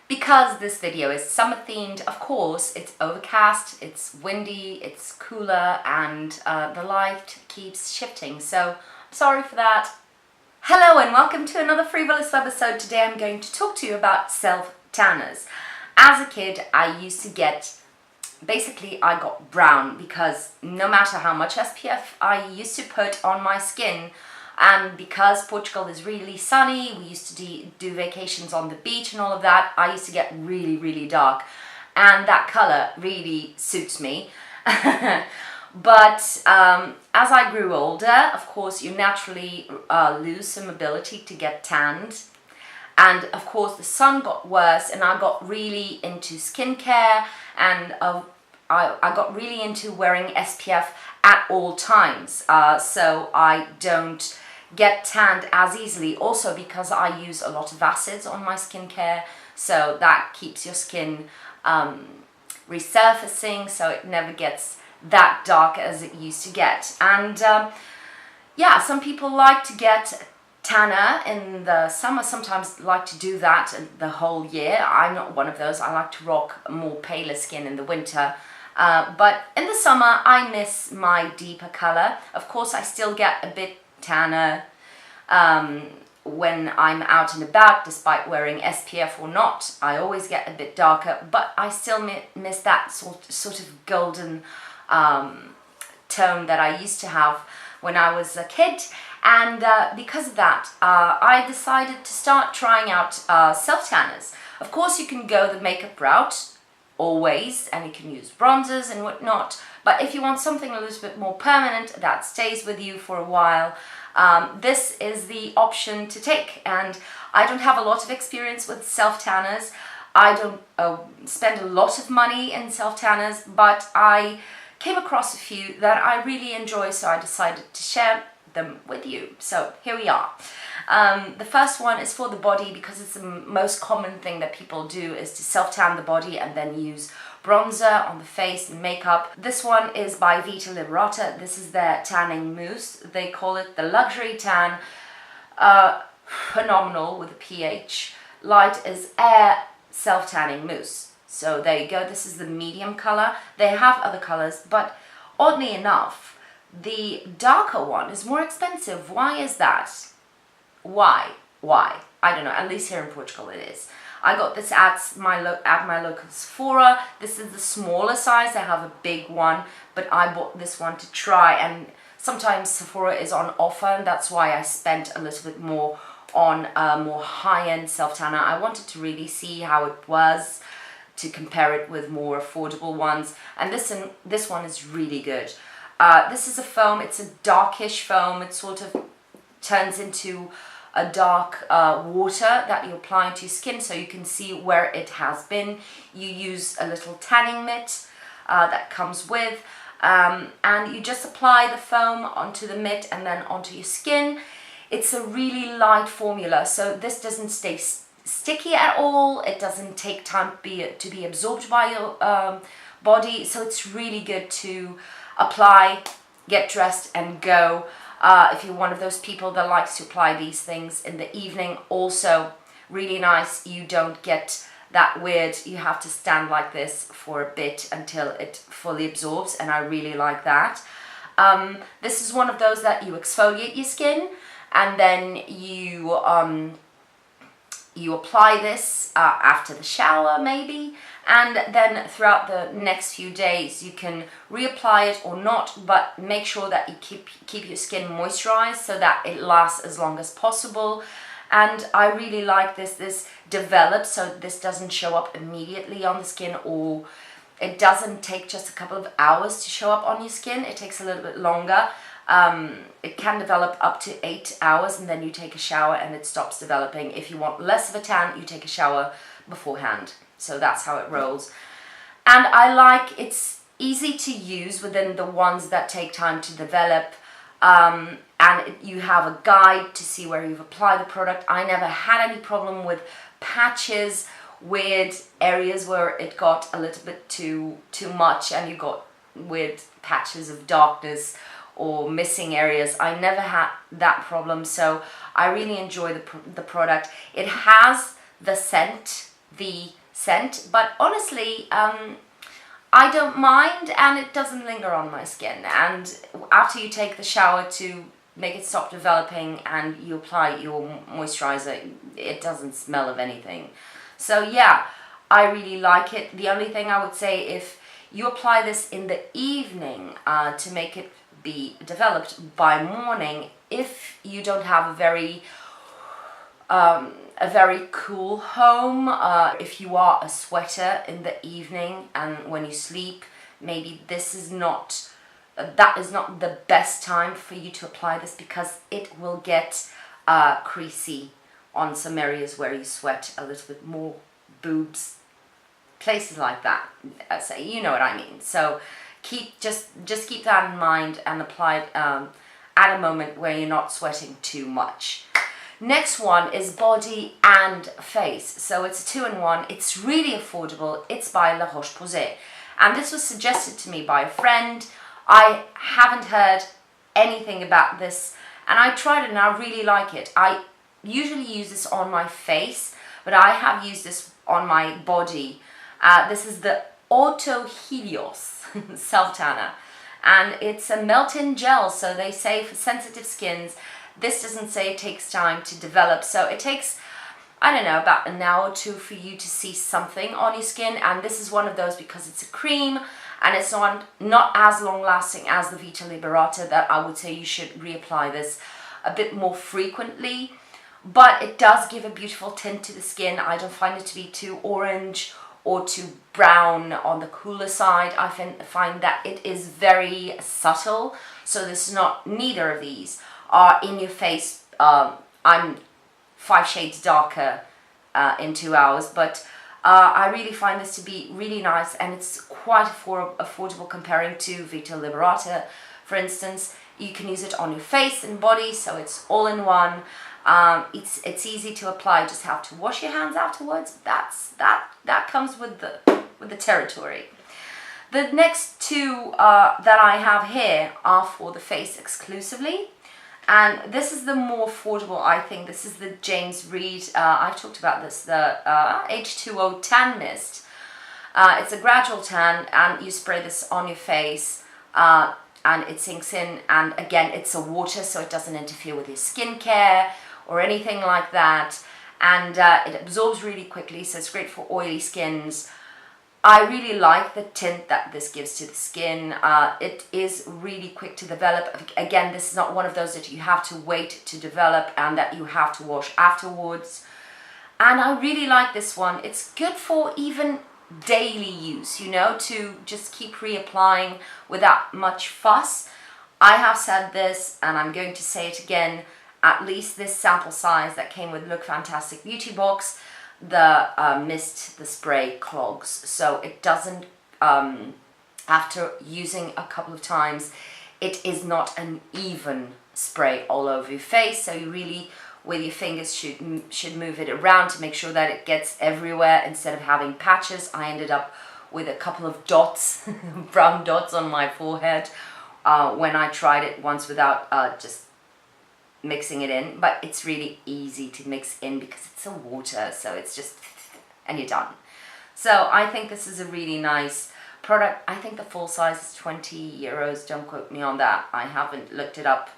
Because this video is summer themed, of course, it's overcast, it's windy, it's cooler, and the light keeps shifting. So, sorry for that. Hello and welcome to another Free.volous episode. Today I'm going to talk to you about self-tanners. As a kid, I used to I got brown because no matter how much SPF I used to put on my skin, and because Portugal is really sunny, we used to do vacations on the beach and all of that, I used to get really, really dark. And that colour really suits me. But as I grew older, of course, you naturally lose some ability to get tanned. And of course, the sun got worse and I got really into skincare, and I got really into wearing SPF at all times. So I don't get tanned as easily, also because I use a lot of acids on my skincare, so that keeps your skin resurfacing, so it never gets that dark as it used to get. And yeah, some people like to get tanner in the summer, sometimes like to do that the whole year. I'm not one of those. I like to rock more paler skin in the winter. But in the summer, I miss my deeper color. Of course, I still get a bit tanner when I'm out and about, despite wearing SPF or not. I always get a bit darker, but I still miss that sort of golden tone that I used to have when I was a kid. And because of that, I decided to start trying out self-tanners. Of course, you can go the makeup route, always, and you can use bronzers and whatnot, but if you want something a little bit more permanent that stays with you for a while, this is the option to take. And I don't have a lot of experience with self-tanners. I don't spend a lot of money in self-tanners, but I came across a few that I really enjoy, so I decided to share them with you. So here we are. The first one is for the body, because it's the most common thing that people do, is to self-tan the body and then use bronzer on the face and makeup. This one is by Vita Liberata. This is their tanning mousse. They call it the luxury tan. Phenomenal with a pH. Light as air self-tanning mousse. So there you go. This is the medium color. They have other colors, but oddly enough, the darker one is more expensive. Why is that? Why? I don't know. At least here in Portugal it is. I got this at my local Sephora. This is the smaller size. They have a big one, but I bought this one to try. And sometimes Sephora is on offer, and that's why I spent a little bit more on a more high-end self-tanner. I wanted to really see how it was, to compare it with more affordable ones. And this one is really good. This is a foam. It's a darkish foam. It sort of turns into a dark water that you apply to your skin, so you can see where it has been. You use a little tanning mitt that comes with, and you just apply the foam onto the mitt and then onto your skin. It's a really light formula, so this doesn't stay sticky at all. It doesn't take time to be absorbed by your body, so it's really good to apply, get dressed and go. If you're one of those people that likes to apply these things in the evening, also really nice. You don't get that weird, you have to stand like this for a bit until it fully absorbs, and I really like that. This is one of those that you exfoliate your skin, and then you apply this after the shower maybe, and then throughout the next few days you can reapply it or not, but make sure that you keep your skin moisturized so that it lasts as long as possible. And I really like this develops, so this doesn't show up immediately on the skin, or it doesn't take just a couple of hours to show up on your skin. It takes a little bit longer. It can develop up to 8 hours, and then you take a shower and it stops developing. If you want less of a tan, you take a shower beforehand. So that's how it rolls. And I like, it's easy to use within the ones that take time to develop, and you have a guide to see where you've applied the product. I never had any problem with patches, weird areas where it got a little bit too much and you got weird patches of darkness or missing areas. I never had that problem, so I really enjoy the product. It has the scent the scent, but honestly, I don't mind, and it doesn't linger on my skin. And after you take the shower to make it stop developing and you apply your moisturizer, it doesn't smell of anything. So yeah, I really like it. The only thing I would say, if you apply this in the evening to make it be developed by morning, if you don't have a very cool home, if you are a sweater in the evening and when you sleep, maybe this is not, that is not the best time for you to apply this, because it will get creasy on some areas where you sweat a little bit more, boobs, places like that. So you know what I mean. So just keep that in mind and apply it at a moment where you're not sweating too much. Next one is body and face. So it's a 2-in-1. It's really affordable. It's by La Roche-Posay. And this was suggested to me by a friend. I haven't heard anything about this, and I tried it and I really like it. I usually use this on my face, but I have used this on my body. This is the Auto Helios self-tanner, and it's a melt-in gel, so they say for sensitive skins. This doesn't say it takes time to develop, so it takes, I don't know, about an hour or two for you to see something on your skin. And this is one of those, because it's a cream and it's not as long lasting as the Vita Liberata, that I would say you should reapply this a bit more frequently. But it does give a beautiful tint to the skin. I don't find it to be too orange or too brown on the cooler side. I find that it is very subtle, so this is not, neither of these are in your face. I'm 5 shades darker in 2 hours, but I really find this to be really nice, and it's quite affordable comparing to Vita Liberata, for instance. You can use it on your face and body, so it's all in one. It's easy to apply. You just have to wash your hands afterwards. That comes with the territory. The next two that I have here are for the face exclusively. And this is the more affordable, I think. This is the James Read, I've talked about this, the H2O Tan Mist. It's a gradual tan, and you spray this on your face, and it sinks in. And again, it's a water, so it doesn't interfere with your skincare or anything like that. And it absorbs really quickly, so it's great for oily skins. I really like the tint that this gives to the skin. It is really quick to develop. Again, this is not one of those that you have to wait to develop and that you have to wash afterwards. And I really like this one. It's good for even daily use, you know, to just keep reapplying without much fuss. I have said this, and I'm going to say it again, at least this sample size that came with Look Fantastic Beauty Box, the mist, the spray clogs, so it doesn't, after using a couple of times, it is not an even spray all over your face, so you really, with your fingers, should move it around to make sure that it gets everywhere instead of having patches. I ended up with a couple of dots, brown dots on my forehead when I tried it once without just mixing it in, but it's really easy to mix in because it's a water, so it's just, and you're done. So I think this is a really nice product. I think the full size is 20 euros, don't quote me on that. I haven't looked it up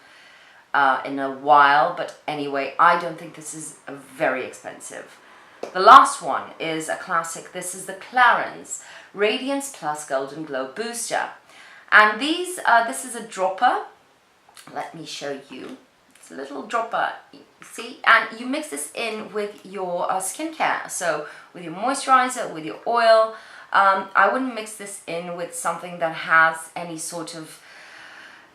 in a while, but anyway, I don't think this is very expensive. The last one is a classic. This is the Clarins Radiance Plus Golden Glow Booster, and these, this is a dropper. Let me show you. A little dropper, see, and you mix this in with your skincare, so with your moisturizer, with your oil. I wouldn't mix this in with something that has any sort of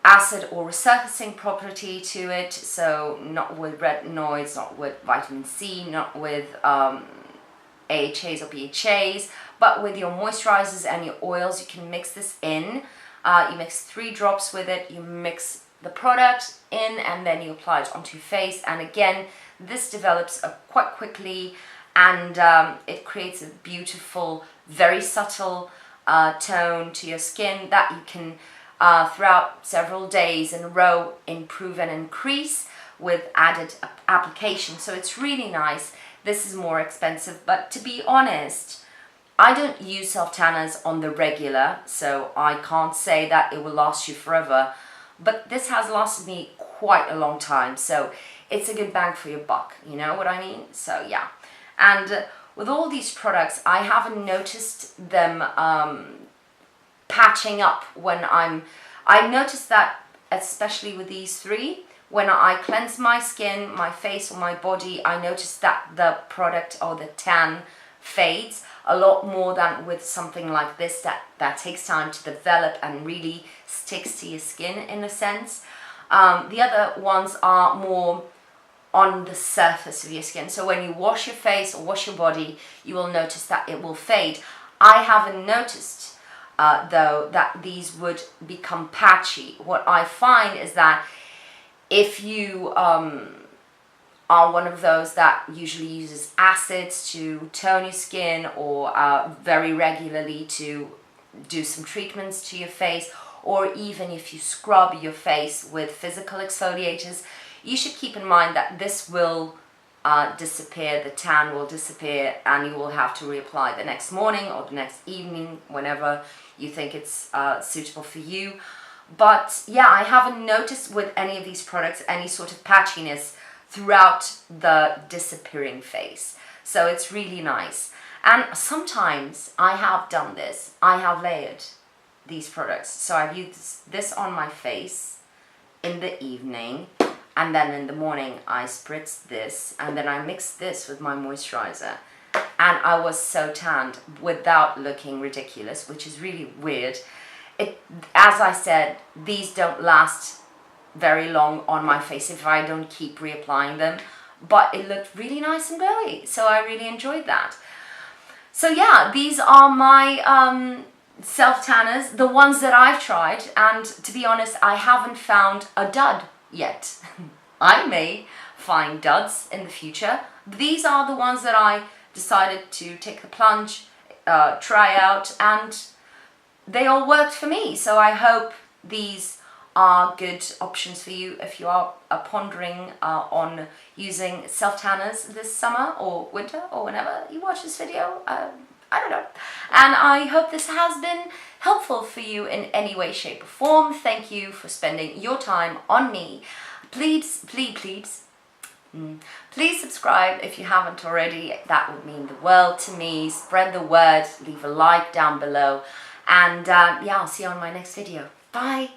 acid or resurfacing property to it, so not with retinoids, not with vitamin C, not with AHAs or BHAs, but with your moisturizers and your oils. You can mix this in. You mix 3 drops with it, you mix the product in, and then you apply it onto your face. And again, this develops quite quickly, and it creates a beautiful, very subtle tone to your skin that you can throughout several days in a row improve and increase with added application. So it's really nice. This is more expensive, but to be honest, I don't use self-tanners on the regular, so I can't say that it will last you forever, but this has lasted me quite a long time, so it's a good bang for your buck, you know what I mean? So yeah, and with all these products, I haven't noticed them patching up when I noticed that, especially with these three, when I cleanse my skin, my face or my body, I notice that the product or the tan fades a lot more than with something like this that takes time to develop and really sticks to your skin in a sense. The other ones are more on the surface of your skin. So when you wash your face or wash your body, you will notice that it will fade. I haven't noticed though that these would become patchy. What I find is that if you are one of those that usually uses acids to tone your skin or very regularly to do some treatments to your face, or even if you scrub your face with physical exfoliators, you should keep in mind that this will disappear, the tan will disappear, and you will have to reapply the next morning or the next evening, whenever you think it's suitable for you. But yeah, I haven't noticed with any of these products any sort of patchiness throughout the disappearing phase. So it's really nice. And sometimes I have done this. I have layered these products. So I've used this on my face in the evening, and then in the morning I spritz this, and then I mix this with my moisturizer. And I was so tanned without looking ridiculous, which is really weird. As I said, these don't last very long on my face if I don't keep reapplying them, but it looked really nice and glowy, so I really enjoyed that. So yeah, these are my self-tanners, the ones that I've tried, and to be honest, I haven't found a dud yet. I may find duds in the future. These are the ones that I decided to take the plunge, try out, and they all worked for me. So I hope these are good options for you if you are pondering on using self-tanners this summer or winter or whenever you watch this video. I don't know. And I hope this has been helpful for you in any way, shape or form. Thank you for spending your time on me. Please subscribe if you haven't already. That would mean the world to me. Spread the word, leave a like down below. And yeah, I'll see you on my next video. Bye.